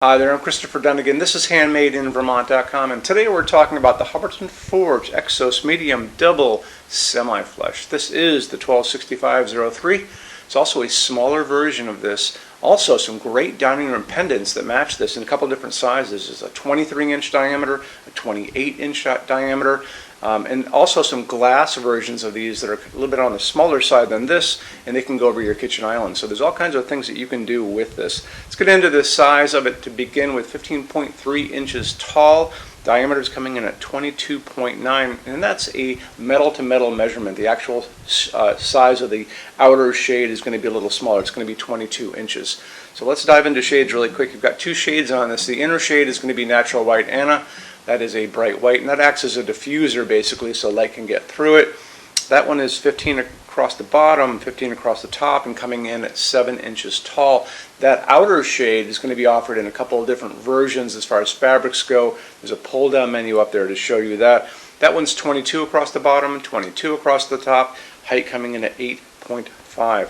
Hi there, I'm Christopher Dunnigan. This is HandmadeInVermont.com, and today we're talking about the Hubbardton Forge Exos Medium Double Semi-Flush. This is the 126503. It's also a smaller version of this. Also some great dining room pendants that match this in a couple different sizes. There's a 23-inch diameter, a 28-inch diameter, and also some glass versions of these that are a little bit on the smaller side than this, and they can go over your kitchen island. So there's all kinds of things that you can do with this. Let's get into the size of it to begin with. 15.3 inches tall. Diameter is coming in at 22.9, and that's a metal-to-metal measurement. The actual size of the outer shade is going to be a little smaller. It's going to be 22 inches. So let's dive into shades really quick. You've got two shades on this. The inner shade is going to be natural white Anna. That is a bright white, and that acts as a diffuser basically, so light can get through it. That one is 15 across the bottom, 15 across the top, and coming in at 7 inches tall. That outer shade is going to be offered in a couple of different versions as far as fabrics go. There's a pull-down menu up there to show you that. That one's 22 across the bottom, 22 across the top, height coming in at 8.5.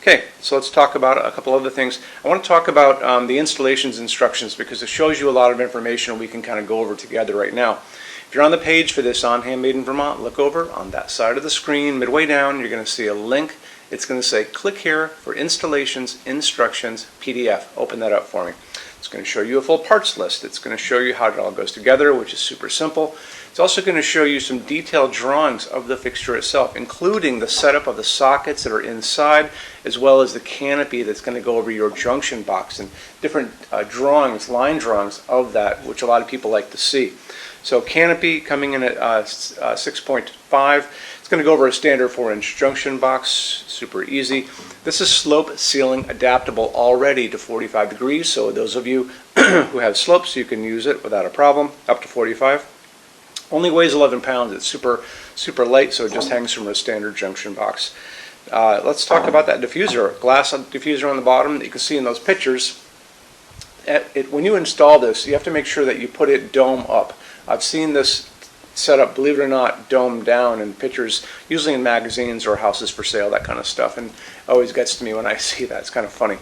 Okay, so let's talk about a couple other things. I want to talk about the installations instructions because it shows you a lot of information we can kind of go over together right now. If you're on the page for this on Handmade in Vermont, look over on that side of the screen. Midway down, you're going to see a link. It's going to say click here for installations, instructions, PDF. Open that up for me. It's going to show you a full parts list. It's going to show you how it all goes together, which is super simple. It's also going to show you some detailed drawings of the fixture itself, including the setup of the sockets that are inside, as well as the canopy that's going to go over your junction box, and different drawings, line drawings of that, which a lot of people like to see. So canopy coming in at 6.5. It's going to go over a standard 4-inch junction box, super easy. This is slope ceiling adaptable already to 45 degrees, so those of you who have slopes, you can use it without a problem, up to 45. Only weighs 11 pounds. It's super light, so it just hangs from a standard junction box. Let's talk about that diffuser. Glass diffuser on the bottom that you can see in those pictures. When you install this, you have to make sure that you put it dome up. I've seen this set up, believe it or not, dome down in pictures, usually in magazines or houses for sale, that kind of stuff, and it always gets to me when I see that. It's kind of funny.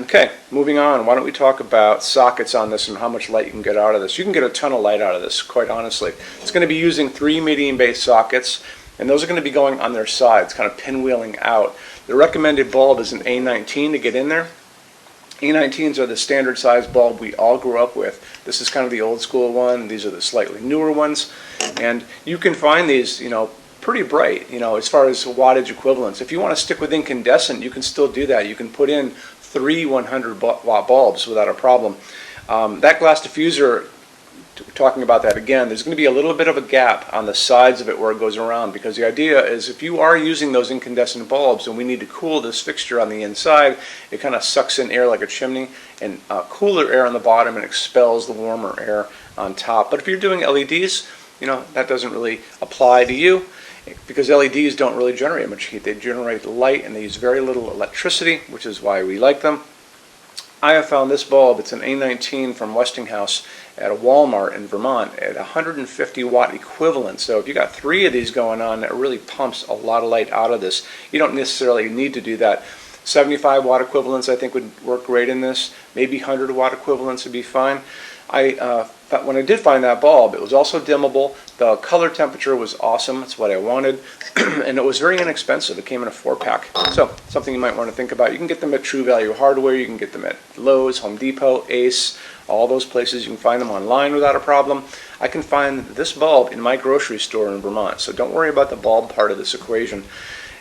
Okay, moving on. Why don't we talk about sockets on this and how much light you can get out of this. You can get a ton of light out of this, quite honestly. It's going to be using 3 medium-base sockets, and those are going to be going on their sides, kind of pinwheeling out. The recommended bulb is an A19 to get in there. A19s are the standard size bulb we all grew up with. This is kind of the old school one. These are the slightly newer ones. And you can find these, pretty bright, as far as wattage equivalents. If you want to stick with incandescent, you can still do that. You can put in 3 100-watt bulbs without a problem. That glass diffuser, talking about that again, there's going to be a little bit of a gap on the sides of it where it goes around, because the idea is if you are using those incandescent bulbs and we need to cool this fixture on the inside, it kind of sucks in air like a chimney and cooler air on the bottom and expels the warmer air on top. But if you're doing LEDs, that doesn't really apply to you, because LEDs don't really generate much heat. They generate light and they use very little electricity, which is why we like them. I have found this bulb, it's an A19 from Westinghouse at a Walmart in Vermont at 150 watt equivalent. So if you got 3 of these going on, that really pumps a lot of light out of this. You don't necessarily need to do that. 75 watt equivalents I think would work great in this. Maybe 100 watt equivalents would be fine. When I did find that bulb, it was also dimmable. The color temperature was awesome. That's what I wanted. And it was very inexpensive. It came in a 4-pack. So something you might want to think about. You can get them at True Value Hardware. You can get them at Lowe's, Home Depot, Ace, all those places. You can find them online without a problem. I can find this bulb in my grocery store in Vermont. So don't worry about the bulb part of this equation.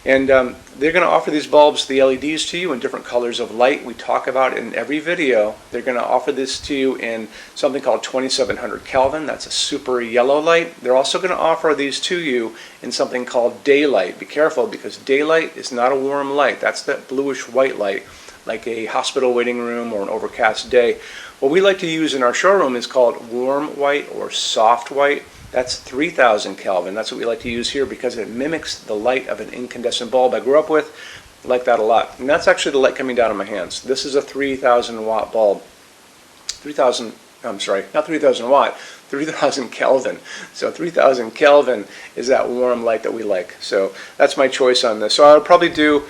And they're going to offer these bulbs, the LEDs, to you in different colors of light. We talk about in every video. They're going to offer this to you in something called 2700 Kelvin. That's a super yellow light. They're also going to offer these to you in something called daylight. Be careful, because daylight is not a warm light. That's that bluish white light, like a hospital waiting room or an overcast day. What we like to use in our showroom is called warm white or soft white. That's 3000 Kelvin. That's what we like to use here because it mimics the light of an incandescent bulb I grew up with. I like that a lot. And that's actually the light coming down on my hands. This is a 3000 watt bulb. 3000, I'm sorry, not 3000 watt, 3000 Kelvin. So 3000 Kelvin is that warm light that we like. So that's my choice on this. So I'll probably do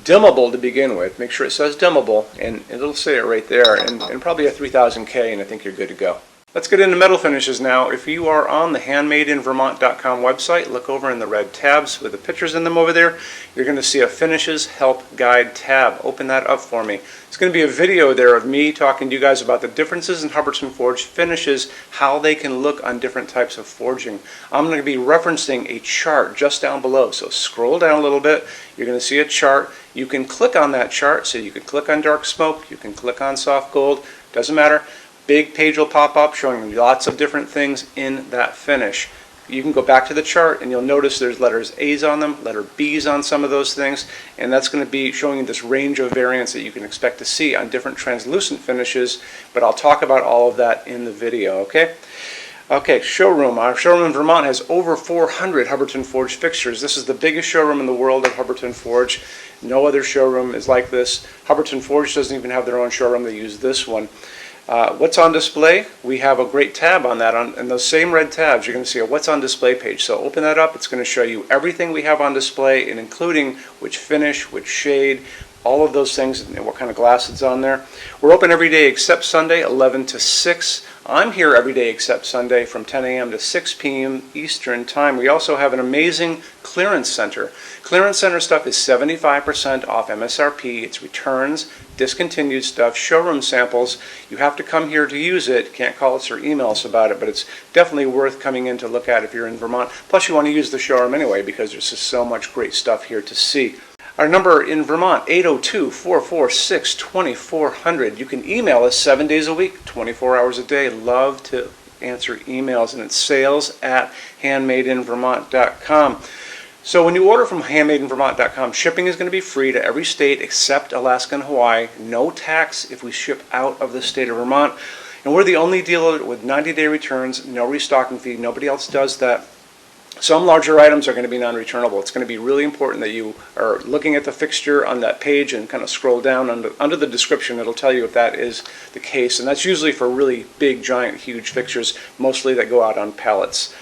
dimmable to begin with. Make sure it says dimmable, and it'll say it right there, and probably a 3000K, and I think you're good to go. Let's get into metal finishes now. If you are on the HandmadeInVermont.com website, look over in the red tabs with the pictures in them over there. You're going to see a Finishes Help Guide tab. Open that up for me. It's going to be a video there of me talking to you guys about the differences in Hubbardton Forge finishes, how they can look on different types of forging. I'm going to be referencing a chart just down below, so scroll down a little bit. You're going to see a chart. You can click on that chart, so you can click on dark smoke, you can click on soft gold, doesn't matter. Big page will pop up showing lots of different things in that finish. You can go back to the chart and you'll notice there's letters A's on them, letter B's on some of those things, and that's going to be showing you this range of variants that you can expect to see on different translucent finishes, but I'll talk about all of that in the video, okay? Okay, showroom. Our showroom in Vermont has over 400 Hubbardton Forge fixtures. This is the biggest showroom in the world of Hubbardton Forge. No other showroom is like this. Hubbardton Forge doesn't even have their own showroom. They use this one. What's on display? We have a great tab on that. In those same red tabs, you're going to see a What's on Display page. So open that up. It's going to show you everything we have on display, and including which finish, which shade, all of those things, and what kind of glass it's on there. We're open every day except Sunday, 11 to 6. I'm here every day except Sunday from 10 a.m. to 6 p.m. Eastern Time. We also have an amazing clearance center. Clearance center stuff is 75% off MSRP. It's returns, discontinued stuff, showroom samples. You have to come here to use it. Can't call us or email us about it, but it's definitely worth coming in to look at if you're in Vermont. Plus you want to use the showroom anyway because there's just so much great stuff here to see. Our number in Vermont, 802-446-2400. You can email us 7 days a week, 24 hours a day. Love to answer emails, and it's sales@HandmadeInVermont.com. So when you order from HandmadeInVermont.com, shipping is going to be free to every state except Alaska and Hawaii. No tax if we ship out of the state of Vermont. And we're the only dealer with 90-day returns, no restocking fee. Nobody else does that. Some larger items are going to be non-returnable. It's going to be really important that you are looking at the fixture on that page and kind of scroll down under the description. It'll tell you if that is the case. And that's usually for really big, giant, huge fixtures, mostly that go out on pallets.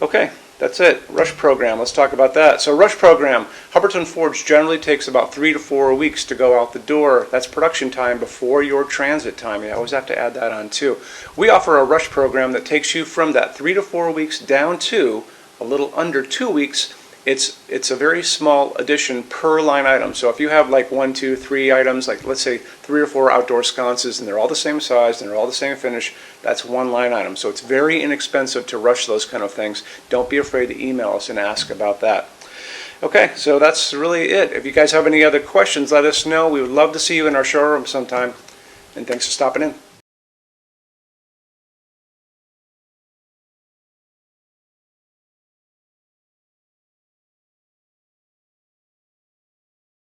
Okay, that's it. Rush program. Let's talk about that. So rush program, Hubbardton Forge generally takes about 3 to 4 weeks to go out the door. That's production time before your transit time. You always have to add that on too. We offer a rush program that takes you from that 3 to 4 weeks down to a little under 2 weeks. It's a very small addition per line item. So if you have like 1, 2, 3 items, like let's say 3 or 4 outdoor sconces, and they're all the same size and they're all the same finish, that's one line item. So it's very inexpensive to rush those kind of things. Don't be afraid to email us and ask about that. Okay, so that's really it. If you guys have any other questions, let us know. We would love to see you in our showroom sometime. And thanks for stopping in.